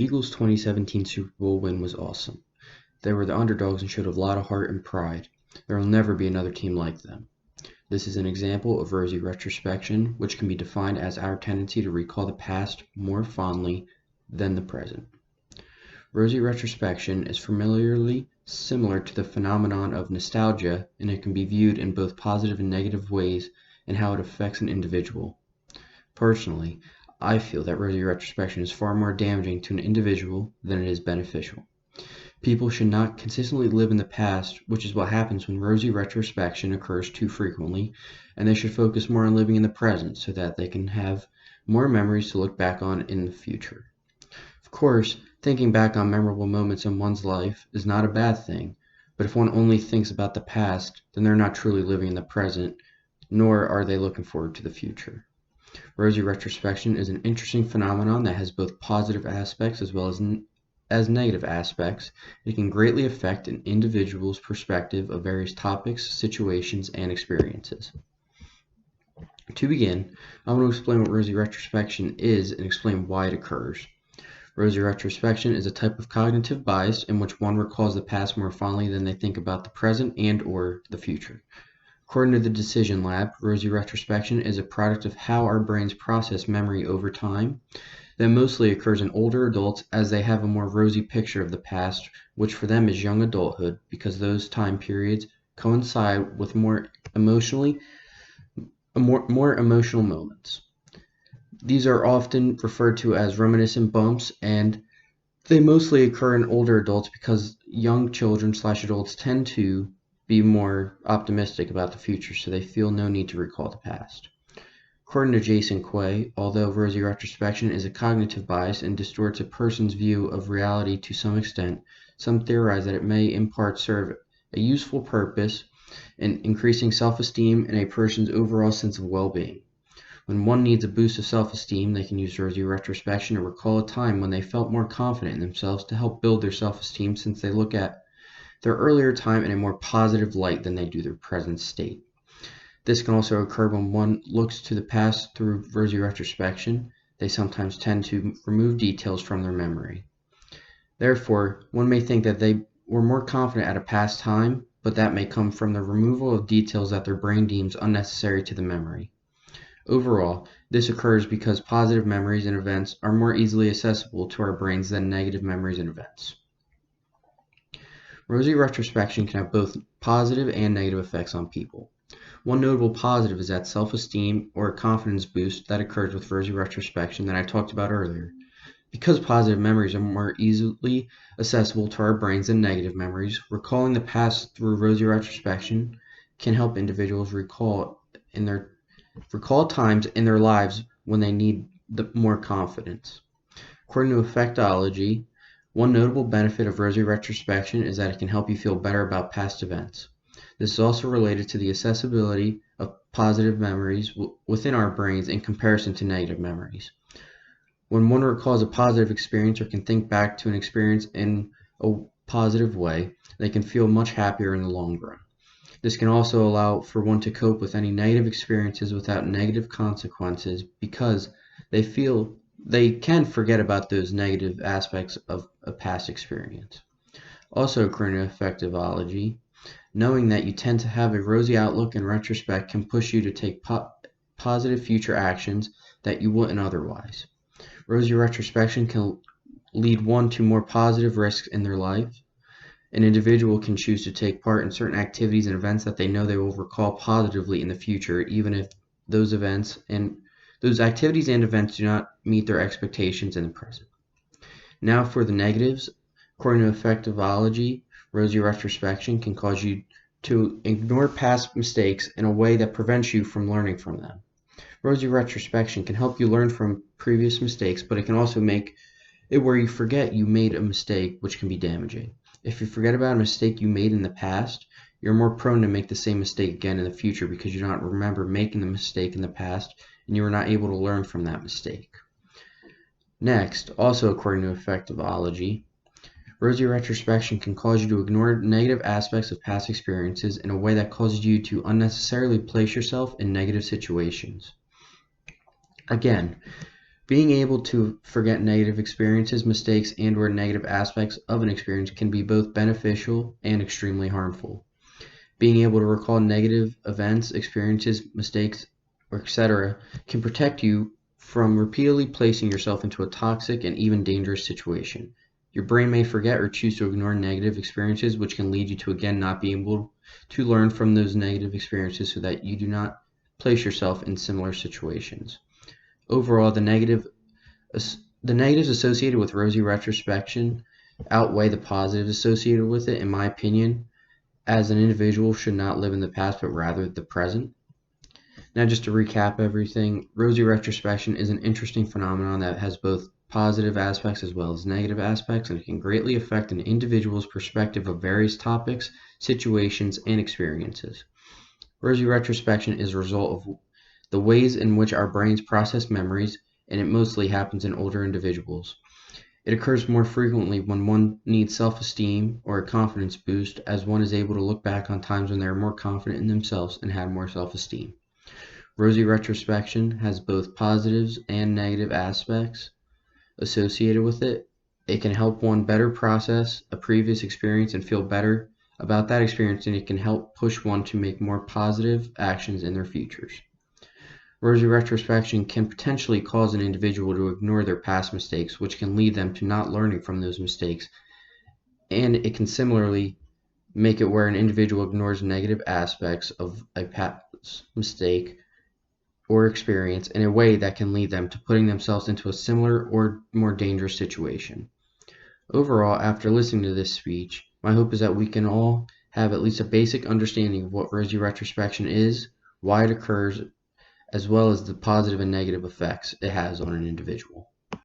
The Eagles' 2017 Super Bowl win was awesome. They were the underdogs and showed a lot of heart and pride. There will never be another team like them. This is an example of rosy retrospection, which can be defined as our tendency to recall the past more fondly than the present. Rosy retrospection is familiarly similar to the phenomenon of nostalgia, and it can be viewed in both positive and negative ways in how it affects an individual. Personally, I feel that rosy retrospection is far more damaging to an individual than it is beneficial. People should not consistently live in the past, which is what happens when rosy retrospection occurs too frequently, and they should focus more on living in the present so that they can have more memories to look back on in the future. Of course, thinking back on memorable moments in one's life is not a bad thing, but if one only thinks about the past, then they're not truly living in the present, nor are they looking forward to the future. Rosy retrospection is an interesting phenomenon that has both positive aspects as well as negative aspects. It can greatly affect an individual's perspective of various topics, situations, and experiences. To begin, I want to explain what rosy retrospection is and explain why it occurs. Rosy retrospection is a type of cognitive bias in which one recalls the past more fondly than they think about the present and/or the future. According to the Decision Lab, rosy retrospection is a product of how our brains process memory over time that mostly occurs in older adults as they have a more rosy picture of the past, which for them is young adulthood, because those time periods coincide with more emotional moments. These are often referred to as reminiscent bumps, and they mostly occur in older adults because young children/adults tend to be more optimistic about the future, so they feel no need to recall the past. According to Jason Quay, although rosy retrospection is a cognitive bias and distorts a person's view of reality to some extent, some theorize that it may in part serve a useful purpose in increasing self-esteem and a person's overall sense of well-being. When one needs a boost of self-esteem, they can use rosy retrospection to recall a time when they felt more confident in themselves to help build their self-esteem, since they look at their earlier time in a more positive light than they do their present state. This can also occur when one looks to the past through rosy retrospection. They sometimes tend to remove details from their memory. Therefore, one may think that they were more confident at a past time, but that may come from the removal of details that their brain deems unnecessary to the memory. Overall, this occurs because positive memories and events are more easily accessible to our brains than negative memories and events. Rosy retrospection can have both positive and negative effects on people. One notable positive is that self-esteem or a confidence boost that occurs with rosy retrospection that I talked about earlier. Because positive memories are more easily accessible to our brains than negative memories, recalling the past through rosy retrospection can help individuals recall times in their lives when they need more confidence. According to Affectology, one notable benefit of rosy retrospection is that it can help you feel better about past events. This is also related to the accessibility of positive memories within our brains in comparison to negative memories. When one recalls a positive experience or can think back to an experience in a positive way, they can feel much happier in the long run. This can also allow for one to cope with any negative experiences without negative consequences, because they can forget about those negative aspects of a past experience. Also, according to Affectivology, knowing that you tend to have a rosy outlook in retrospect can push you to take positive future actions that you wouldn't otherwise. Rosy retrospection can lead one to more positive risks in their life. An individual can choose to take part in certain activities and events that they know they will recall positively in the future, even if those activities and events do not meet their expectations in the present. Now for the negatives. According to Affectivology, rosy retrospection can cause you to ignore past mistakes in a way that prevents you from learning from them. Rosy retrospection can help you learn from previous mistakes, but it can also make it where you forget you made a mistake, which can be damaging. If you forget about a mistake you made in the past, you're more prone to make the same mistake again in the future because you don't remember making the mistake in the past and you were not able to learn from that mistake. Next, also according to Affectivology, rosy retrospection can cause you to ignore negative aspects of past experiences in a way that causes you to unnecessarily place yourself in negative situations. Again, Being able to forget negative experiences, mistakes, and/or negative aspects of an experience can be both beneficial and extremely harmful. Being able to recall negative events, experiences, mistakes, or etc. can protect you from repeatedly placing yourself into a toxic and even dangerous situation. Your brain may forget or choose to ignore negative experiences, which can lead you to again not being able to learn from those negative experiences so that you do not place yourself in similar situations. Overall, the negatives associated with rosy retrospection outweigh the positives associated with it, in my opinion, as an individual should not live in the past but rather the present. Now, just to recap everything, rosy retrospection is an interesting phenomenon that has both positive aspects as well as negative aspects, and it can greatly affect an individual's perspective of various topics, situations, and experiences. Rosy retrospection is a result of the ways in which our brains process memories, and it mostly happens in older individuals. It occurs more frequently when one needs self-esteem or a confidence boost, as one is able to look back on times when they were more confident in themselves and had more self-esteem. Rosy retrospection has both positives and negative aspects associated with it. It can help one better process a previous experience and feel better about that experience, and it can help push one to make more positive actions in their futures. Rosy retrospection can potentially cause an individual to ignore their past mistakes, which can lead them to not learning from those mistakes. And it can similarly make it where an individual ignores negative aspects of a past mistake or experience in a way that can lead them to putting themselves into a similar or more dangerous situation. Overall, after listening to this speech, my hope is that we can all have at least a basic understanding of what rosy retrospection is, why it occurs, as well as the positive and negative effects it has on an individual.